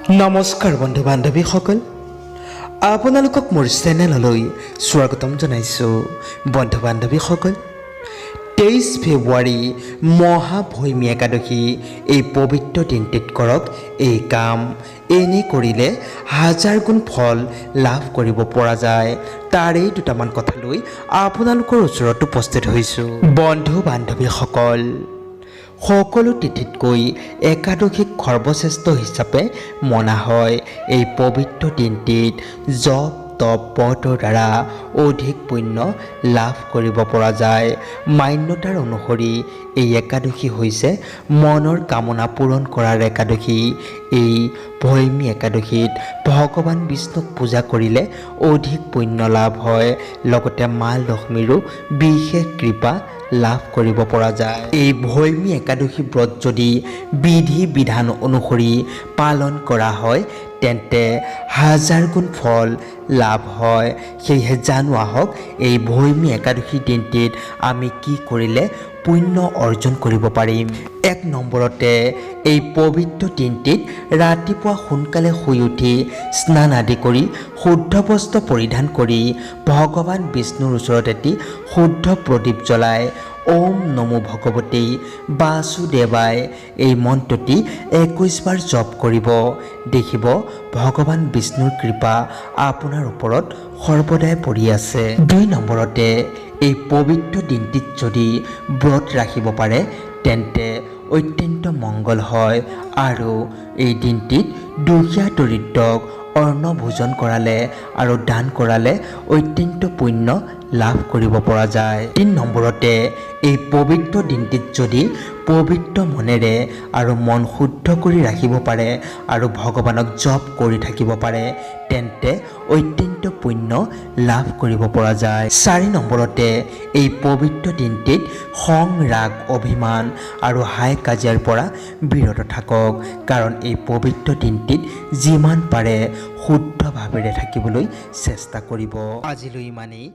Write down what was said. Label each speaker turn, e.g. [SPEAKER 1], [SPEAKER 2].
[SPEAKER 1] নমস্কাৰ বন্ধু বান্ধৱীসকল, আপোনালোকক মোৰ চেনেললৈ স্বাগতম জনাইছোঁ। বন্ধু বান্ধৱীসকল, 23 ফেব্ৰুৱাৰী মহাভৈমী একাদশী এই পবিত্ৰ দিনটিত কৰক এই কাম। এনে কৰিলে হাজাৰ গুণ ফল লাভ কৰিব পৰা যায়। তাৰেই দুটামান কথা লৈ আপোনালোকৰ ওচৰত উপস্থিত হৈছোঁ। বন্ধু বান্ধৱীসকল, সকলো তিথিতকৈ একাদশীক সৰ্বশ্ৰেষ্ঠ হিচাপে মনা হয়। এই পবিত্ৰ দিনটিত জপ তপ ব্ৰতৰ দ্বাৰা অধিক পুণ্য লাভ কৰিব পৰা যায়। মান্যতাৰ অনুসৰি এই একাদশী হৈছে মনৰ কামনা পূৰণ কৰাৰ একাদশী। এই ভৈমী একাদশীত ভগৱান বিষ্ণুক পূজা কৰিলে অধিক পুণ্য লাভ হয়, লগতে মা লক্ষ্মীৰো বিশেষ কৃপা লাভ কৰিব পৰা যায়। এই ভৈমী একাদশী ব্ৰত যদি বিধি বিধান অনুসৰি পালন কৰা হয় তেন্তে হাজাৰ গুণ ফল লাভ হয়। সেয়েহে জানো আহক, এই ভৈমী একাদশীৰ দিনটিত আমি কি কৰিলে পুণ্য অৰ্জন কৰিব পাৰিম। 1 নম্বৰতে, এই পবিত্ৰ দিনটিত ৰাতিপুৱা সোনকালে শুই উঠি স্নান আদি কৰি শুদ্ধ বস্ত্ৰ পৰিধান কৰি ভগৱান বিষ্ণুৰ ওচৰত এটি শুদ্ধ প্ৰদীপ জ্বলাই ওম নমো ভগৱতী বাসুদেৱায় এই মন্ত্ৰটি 21 বাৰ জপ কৰিব। দেখিব ভগৱান বিষ্ণুৰ কৃপা আপোনাৰ ওপৰত সৰ্বদাই পৰি আছে। 2 নম্বৰতে, এই পবিত্ৰ দিনটিত যদি ব্ৰত ৰাখিব পাৰে তেন্তে অত্যন্ত মংগল হয় আৰু এই দিনটিত দুখীয়া দৰিদ্ৰক অন্ন ভোজন কৰালে আৰু দান কৰালে অত্যন্ত পুণ্য লাভ কৰিব পৰা যায়। 3 নম্বৰতে, এই পবিত্ৰ দিনটিত যদি পবিত্ৰ মনেৰে আৰু মন শুদ্ধ কৰি ৰাখিব পাৰে আৰু ভগৱানক জপ কৰি থাকিব পাৰে তেন্তে অত্যন্ত পুণ্য লাভ কৰিব পৰা যায়। 4 নম্বৰতে, এই পবিত্ৰ দিনটিত খং ৰাগ অভিমান আৰু হাই কাজিয়াৰ পৰা বিৰত থাকক, কাৰণ এই পবিত্ৰ দিনটিত যিমান পাৰে শুদ্ধ ভাৱেৰে থাকিবলৈ চেষ্টা কৰিব। আজিলৈ ইমানেই।